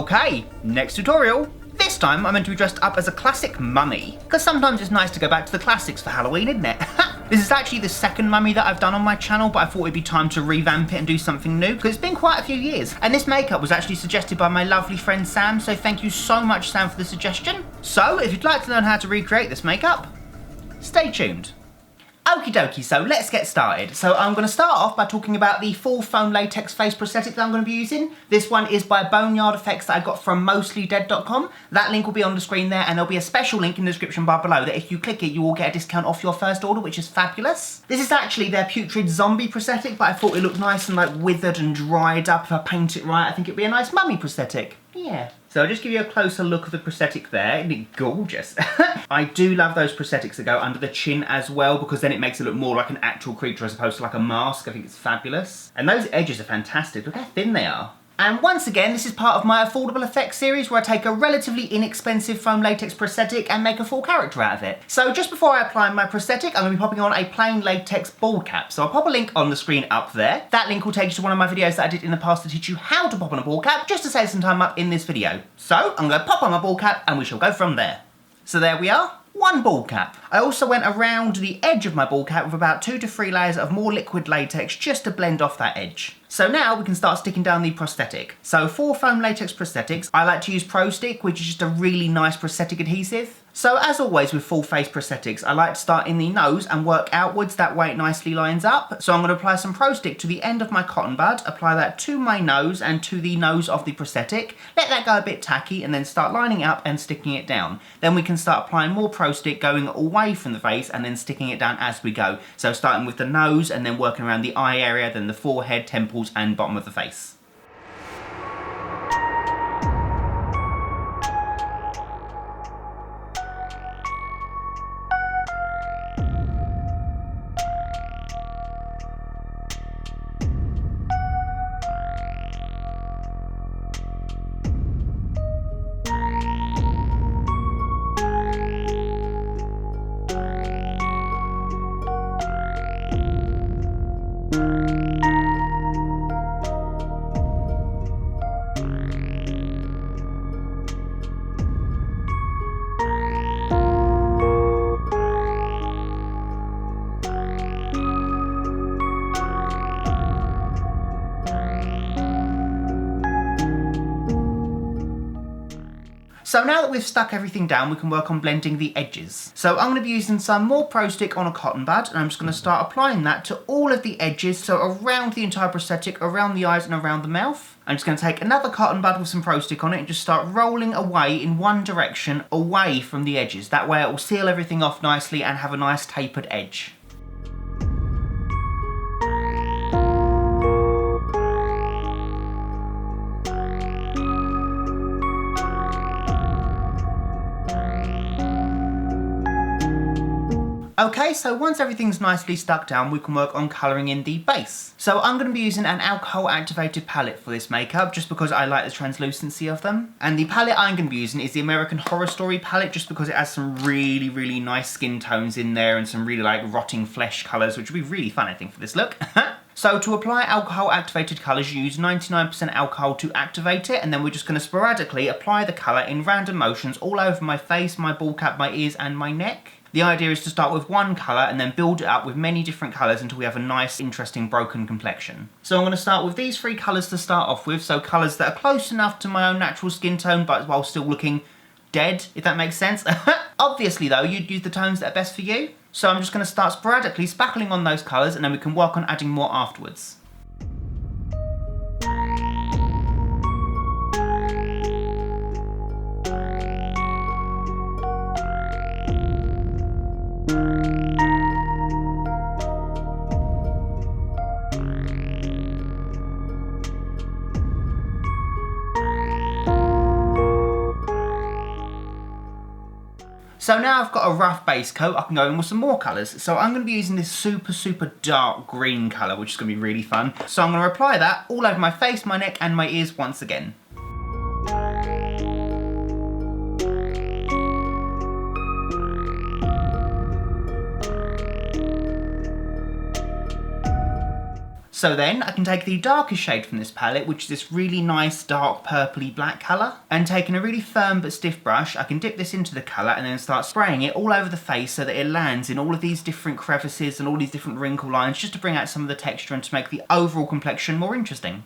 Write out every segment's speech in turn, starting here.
Okay, next tutorial. This time I'm meant to be dressed up as a classic mummy, because sometimes it's nice to go back to the classics for Halloween, isn't it? This is actually the second mummy that I've done on my channel, but I thought it'd be time to revamp it and do something new, because it's been quite a few years. And this makeup was actually suggested by my lovely friend Sam, so thank you so much, Sam, for the suggestion. So if you'd like to learn how to recreate this makeup, stay tuned. Okie dokie, so let's get started. So I'm going to start off by talking about the full foam latex face prosthetic that I'm going to be using. This one is by Boneyard Effects that I got from mostlydead.com. That link will be on the screen there, and there'll be a special link in the description bar below that if you click it, you will get a discount off your first order, which is fabulous. This is actually their putrid zombie prosthetic, but I thought it looked nice and like withered and dried up. If I paint it right, I think it'd be a nice mummy prosthetic. Yeah. So I'll just give you a closer look of the prosthetic there. Isn't it gorgeous? I do love those prosthetics that go under the chin as well, because then it makes it look more like an actual creature as opposed to like a mask. I think it's fabulous. And those edges are fantastic. Look how thin they are. And once again, this is part of my affordable effects series where I take a relatively inexpensive foam latex prosthetic and make a full character out of it. So just before I apply my prosthetic, I'm going to be popping on a plain latex bald cap. So I'll pop a link on the screen up there. That link will take you to one of my videos that I did in the past to teach you how to pop on a bald cap, just to save some time up in this video. So I'm going to pop on my bald cap and we shall go from there. So there we are. One bald cap. I also went around the edge of my bald cap with about 2 to 3 layers of more liquid latex just to blend off that edge. So now we can start sticking down the prosthetic. So for foam latex prosthetics, I like to use Prostick, which is just a really nice prosthetic adhesive. So as always with full face prosthetics, I like to start in the nose and work outwards, that way it nicely lines up. So I'm going to apply some Prostick to the end of my cotton bud, apply that to my nose and to the nose of the prosthetic, let that go a bit tacky and then start lining it up and sticking it down. Then we can start applying more Prostick going away from the face and then sticking it down as we go. So starting with the nose and then working around the eye area, then the forehead, temples and bottom of the face. So now that we've stuck everything down, we can work on blending the edges. So I'm going to be using some more Prostick on a cotton bud, and I'm just going to start applying that to all of the edges, so around the entire prosthetic, around the eyes and around the mouth. I'm just going to take another cotton bud with some Prostick on it and just start rolling away in one direction, away from the edges. That way it will seal everything off nicely and have a nice tapered edge. Okay, so once everything's nicely stuck down, we can work on colouring in the base. So I'm going to be using an alcohol activated palette for this makeup, just because I like the translucency of them. And the palette I'm going to be using is the American Horror Story palette, just because it has some really, really nice skin tones in there and some really like rotting flesh colours, which would be really fun, I think, for this look. So to apply alcohol activated colours, you use 99% alcohol to activate it, and then we're just going to sporadically apply the colour in random motions all over my face, my bald cap, my ears and my neck. The idea is to start with one colour and then build it up with many different colours until we have a nice, interesting, broken complexion. So I'm going to start with these 3 colours to start off with, so colours that are close enough to my own natural skin tone but while still looking dead, if that makes sense. Obviously though, you'd use the tones that are best for you. So I'm just going to start sporadically spackling on those colours and then we can work on adding more afterwards. So now I've got a rough base coat, I can go in with some more colours. So I'm going to be using this super dark green colour, which is going to be really fun. So I'm going to apply that all over my face, my neck and my ears once again. So then I can take the darkest shade from this palette, which is this really nice dark purpley black colour, and taking a really firm but stiff brush, I can dip this into the colour and then start spraying it all over the face so that it lands in all of these different crevices and all these different wrinkle lines, just to bring out some of the texture and to make the overall complexion more interesting.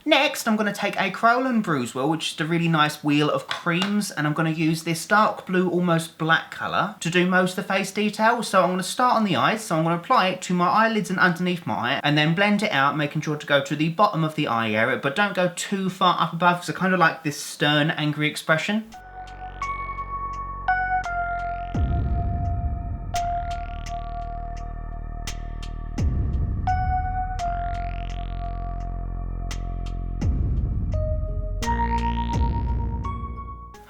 Next, I'm going to take a Crowland Bruise Wheel, which is a really nice wheel of creams, and I'm going to use this dark blue, almost black colour to do most of the face detail. So I'm going to start on the eyes, so I'm going to apply it to my eyelids and underneath my eye, and then blend it out, making sure to go to the bottom of the eye area, but don't go too far up above, because I kind of like this stern, angry expression.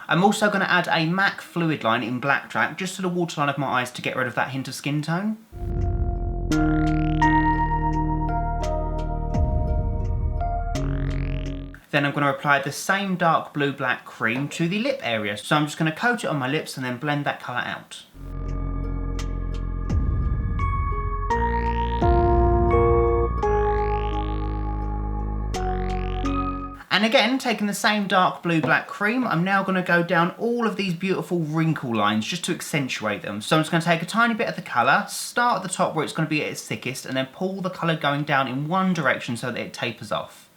I'm also going to add a M.A.C Fluidline in Blacktrack just to the waterline of my eyes to get rid of that hint of skin tone. Then I'm going to apply the same dark blue-black cream to the lip area. So I'm just going to coat it on my lips and then blend that colour out. And again, taking the same dark blue-black cream, I'm now going to go down all of these beautiful wrinkle lines just to accentuate them. So I'm just going to take a tiny bit of the colour, start at the top where it's going to be at its thickest, and then pull the colour going down in one direction so that it tapers off.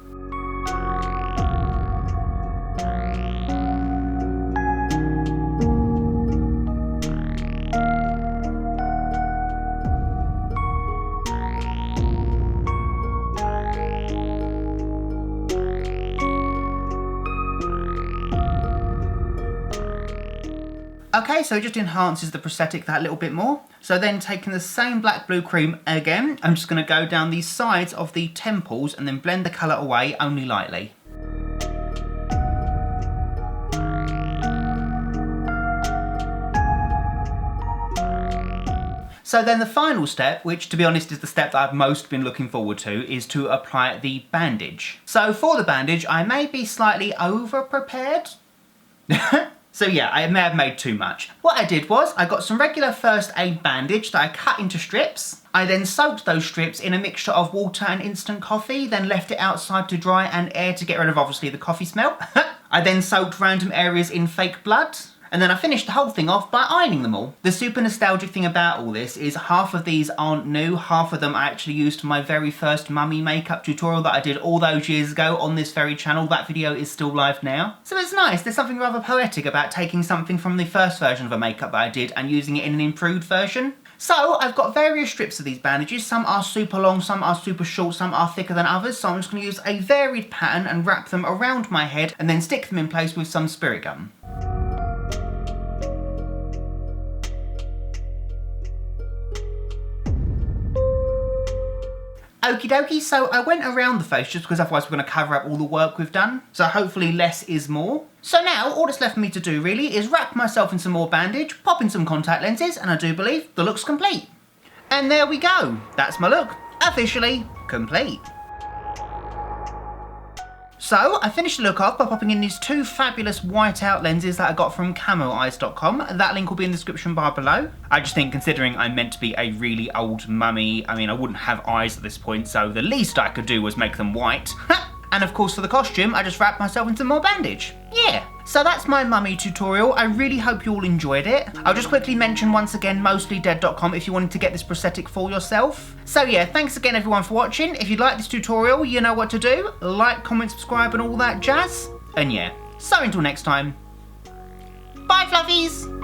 Okay, so it just enhances the prosthetic that little bit more. So then taking the same black blue cream again, I'm just going to go down the sides of the temples and then blend the colour away only lightly. So then the final step, which to be honest is the step that I've most been looking forward to, is to apply the bandage. So for the bandage, I may be slightly over-prepared. So yeah, I may have made too much. What I did was, I got some regular first aid bandage that I cut into strips. I then soaked those strips in a mixture of water and instant coffee, then left it outside to dry and air to get rid of obviously the coffee smell. I then soaked random areas in fake blood. And then I finished the whole thing off by ironing them all. The super nostalgic thing about all this is half of these aren't new, half of them I actually used for my very first mummy makeup tutorial that I did all those years ago on this very channel. That video is still live now. So it's nice, there's something rather poetic about taking something from the first version of a makeup that I did and using it in an improved version. So I've got various strips of these bandages, some are super long, some are super short, some are thicker than others, so I'm just going to use a varied pattern and wrap them around my head and then stick them in place with some spirit gum. Okie dokie, so I went around the face just because otherwise we're going to cover up all the work we've done. So hopefully less is more. So now all that's left for me to do really is wrap myself in some more bandage, pop in some contact lenses, and I do believe the look's complete. And there we go. That's my look. Officially complete. So I finished the look off by popping in these two fabulous whiteout lenses that I got from camoeyes.com. That link will be in the description bar below. I just think considering I'm meant to be a really old mummy, I mean I wouldn't have eyes at this point, so the least I could do was make them white. And of course for the costume, I just wrapped myself into more bandage. Yeah. So that's my mummy tutorial. I really hope you all enjoyed it. I'll just quickly mention once again mostlydead.com if you wanted to get this prosthetic for yourself. So yeah, thanks again everyone for watching. If you like this tutorial, you know what to do. Like, comment, subscribe and all that jazz. And yeah, so until next time, bye fluffies!